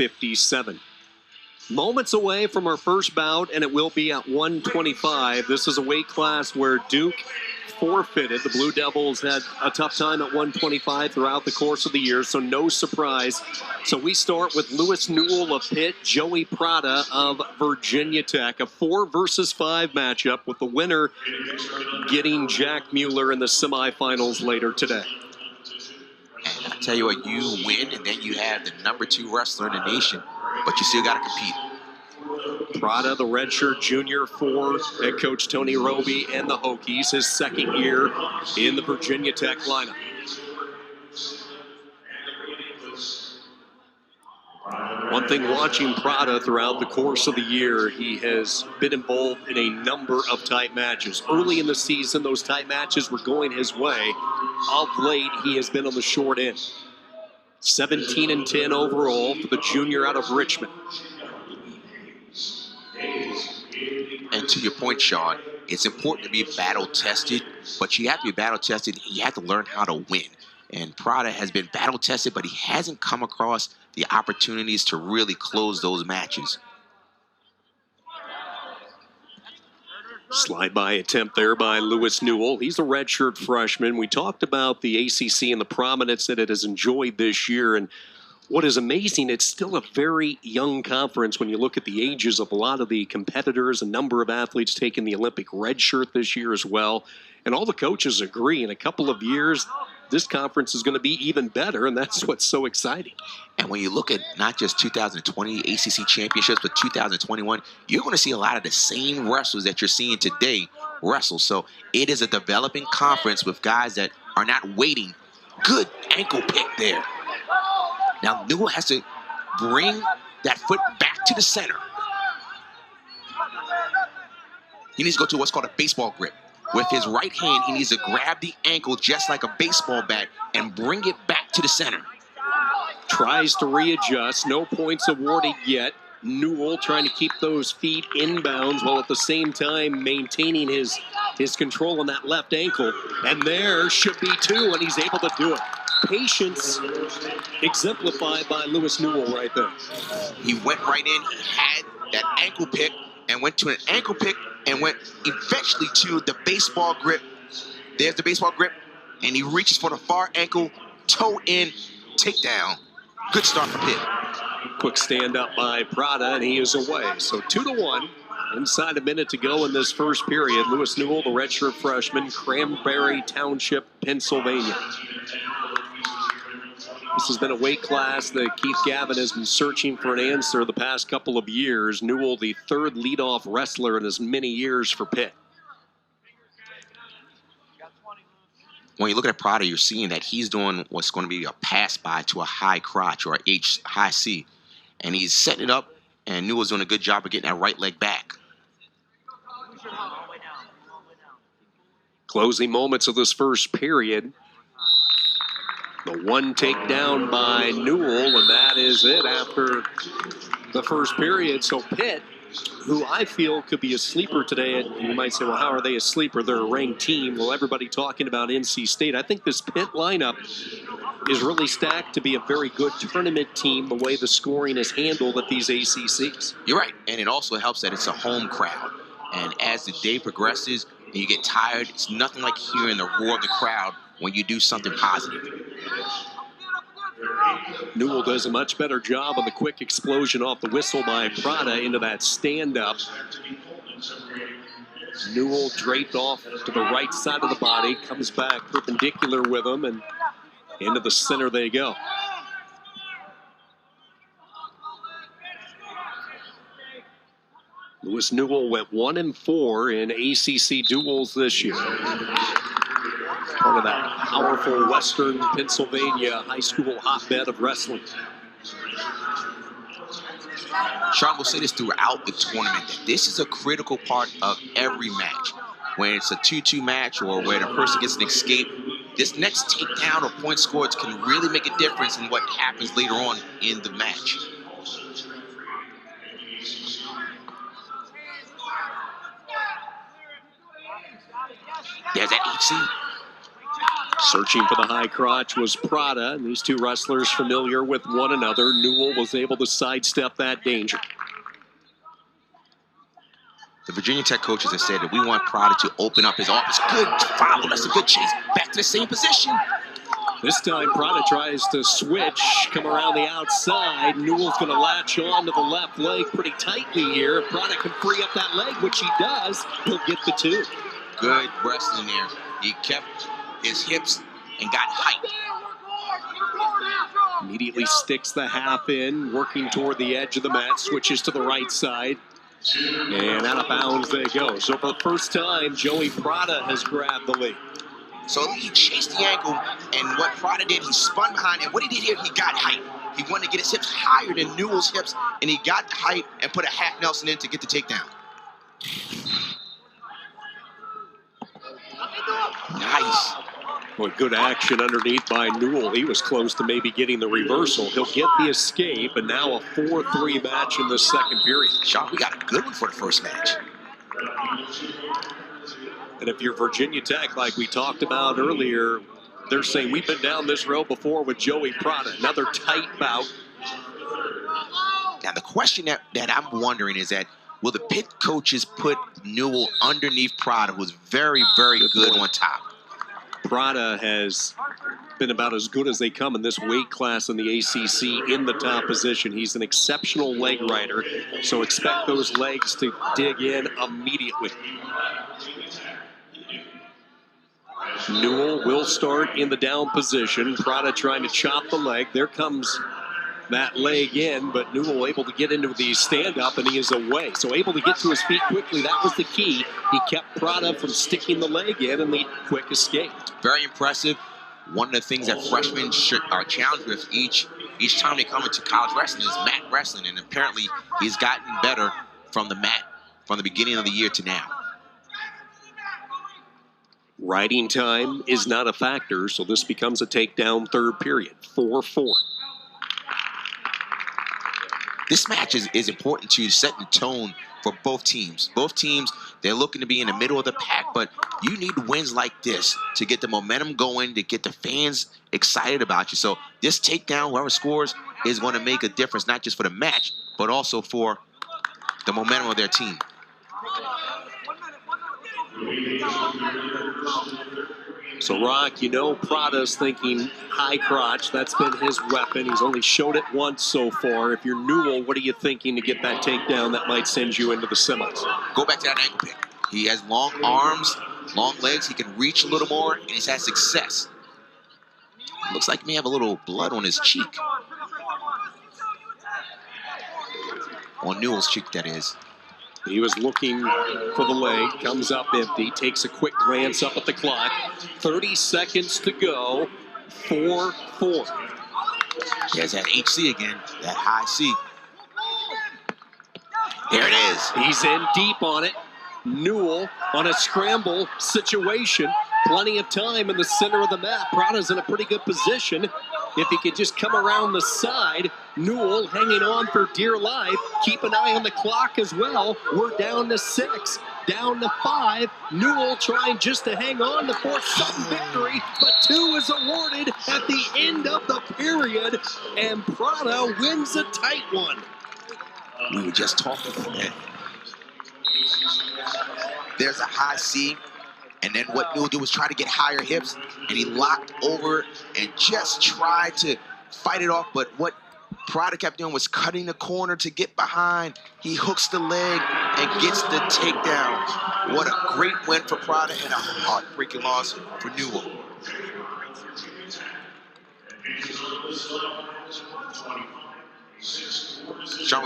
157. Moments away from our first bout, and it will be at 125. This is a weight class where Duke forfeited. The Blue Devils had a tough time at 125 throughout the course of the year, so no surprise. So we start with Lewis Newell of Pitt, Joey Prata of Virginia Tech. A 4 versus 5 matchup with the winner getting Jack Mueller in the semifinals later today. And I tell you what, you win, and then you have the #2 wrestler in the nation, but you still got to compete. Prata, the redshirt junior for head coach Tony Roby and the Hokies, his second year in the Virginia Tech lineup. One thing watching Prata throughout the course of the year, he has been involved in a number of tight matches. Early in the season, those tight matches were going his way. Of late, he has been on the short end. 17-10 overall for the junior out of Richmond. And to your point, Sean, it's important to be battle-tested, but you have to be battle-tested and you have to learn how to win. And Prata has been battle-tested, but he hasn't come across the opportunities to really close those matches. Slide-by attempt there by Lewis Newell. He's a redshirt freshman. We talked about the ACC and the prominence that it has enjoyed this year. And what is amazing, it's still a very young conference when you look at the ages of a lot of the competitors, a number of athletes taking the Olympic red shirt this year as well. And all the coaches agree in a couple of years, this conference is going to be even better, and that's what's so exciting. And when you look at not just 2020 ACC championships, but 2021, you're going to see a lot of the same wrestlers that you're seeing today wrestle. So it is a developing conference with guys that are not waiting. Good ankle pick there. Now, Newell has to bring that foot back to the center. He needs to go to what's called a baseball grip. With his right hand, he needs to grab the ankle just like a baseball bat and bring it back to the center. Tries to readjust. No points awarded yet. Newell trying to keep those feet inbounds while at the same time maintaining his control on that left ankle. And there should be 2, and he's able to do it. Patience exemplified by Lewis Newell right there. He went right in. He had that ankle pick and went to an ankle pick and went eventually to the baseball grip. There's the baseball grip, and he reaches for the far ankle, toe in, takedown. Good start for Pitt. Quick stand up by Prata, and he is away. So 2-1. Inside a minute to go in this first period. Lewis Newell, the redshirt freshman, Cranberry Township, Pennsylvania. This has been a weight class that Keith Gavin has been searching for an answer the past couple of years. Newell, the 3rd leadoff wrestler in as many years for Pitt. When you look at Prata, you're seeing that he's doing what's going to be a pass by to a high crotch or a high C. And he's setting it up, and Newell's doing a good job of getting that right leg back. Closing moments of this first period. The one takedown by Newell, and that is it after the first period. So Pitt, who I feel could be a sleeper today, and you might say, well, how are they a sleeper? They're a ranked team. Well, everybody talking about NC State. I think this Pitt lineup is really stacked to be a very good tournament team, the way the scoring is handled at these ACCs. You're right, and it also helps that it's a home crowd. And as the day progresses and you get tired, it's nothing like hearing the roar of the crowd when you do something positive. Newell does a much better job on the quick explosion off the whistle by Prata into that stand-up. Newell draped off to the right side of the body, comes back perpendicular with him, and into the center they go. Lewis Newell went 1-4 in ACC duels this year. Part of that powerful Western Pennsylvania high school hotbed of wrestling. Sean will say this throughout the tournament, that this is a critical part of every match. When it's a 2-2 match or where the person gets an escape, this next takedown or point scored can really make a difference in what happens later on in the match. There's that HC. Searching for the high crotch was Prata, and these two wrestlers familiar with one another. Newell was able to sidestep that danger. The Virginia Tech coaches have said that we want Prata to open up his offense. Good follow. That's a good chase. Back to the same position. This time, Prata tries to switch, come around the outside. Newell's going to latch on to the left leg pretty tightly here. If Prata can free up that leg, which he does, he'll get the two. Good wrestling there. He kept his hips and got height. Immediately sticks the half in, working toward the edge of the mat, switches to the right side. And out of bounds they go. So for the first time, Joey Prata has grabbed the lead. So he chased the ankle, and what Prata did, he spun behind, and what he did here, he got height. He wanted to get his hips higher than Newell's hips, and he got the height and put a half Nelson in to get the takedown. Nice. Boy, good action underneath by Newell. He was close to maybe getting the reversal. He'll get the escape, and now a 4-3 match in the second period. Sean, we got a good one for the first match. And if you're Virginia Tech, like we talked about earlier, they're saying we've been down this road before with Joey Prata. Another tight bout. Now, the question that I'm wondering is that, will the Pitt coaches put Newell underneath Prata, who's very, very good on top? Prata has been about as good as they come in this weight class in the ACC in the top position. He's an exceptional leg rider, so expect those legs to dig in immediately. Newell will start in the down position. Prata trying to chop the leg. There comes that leg in, but Newell able to get into the stand-up, and he is away. So able to get to his feet quickly. That was the key. He kept Prata from sticking the leg in, and the quick escape. Very impressive. One of the things that freshmen are challenged with each time they come into college wrestling is mat wrestling, and apparently he's gotten better from the mat from the beginning of the year to now. Riding time is not a factor, so this becomes a takedown third period. 4-4. This match is important to set the tone for both teams. Both teams, they're looking to be in the middle of the pack, but you need wins like this to get the momentum going, to get the fans excited about you. So this takedown, whoever scores, is going to make a difference, not just for the match, but also for the momentum of their team. So, Rock, you know Prata's thinking high crotch. That's been his weapon. He's only showed it once so far. If you're Newell, what are you thinking to get that takedown that might send you into the semis? Go back to that ankle pick. He has long arms, long legs. He can reach a little more, and he's had success. Looks like he may have a little blood on his cheek. On Newell's cheek, that is. He was looking for the leg, comes up empty, takes a quick glance up at the clock. 30 seconds to go, 4-4. He has that HC again, that high C. There it is. He's in deep on it. Newell on a scramble situation. Plenty of time in the center of the mat. Prata's in a pretty good position. If he could just come around the side, Newell hanging on for dear life. Keep an eye on the clock as well. We're down to 6, down to 5. Newell trying just to hang on to force some victory, but 2 is awarded at the end of the period, and Prata wins a tight one. We were just talking about that. There's a high C. And then what Newell did was try to get higher hips, and he locked over and just tried to fight it off. But what Prata kept doing was cutting the corner to get behind. He hooks the leg and gets the takedown. What a great win for Prata and a heartbreaking loss for Newell. Sean,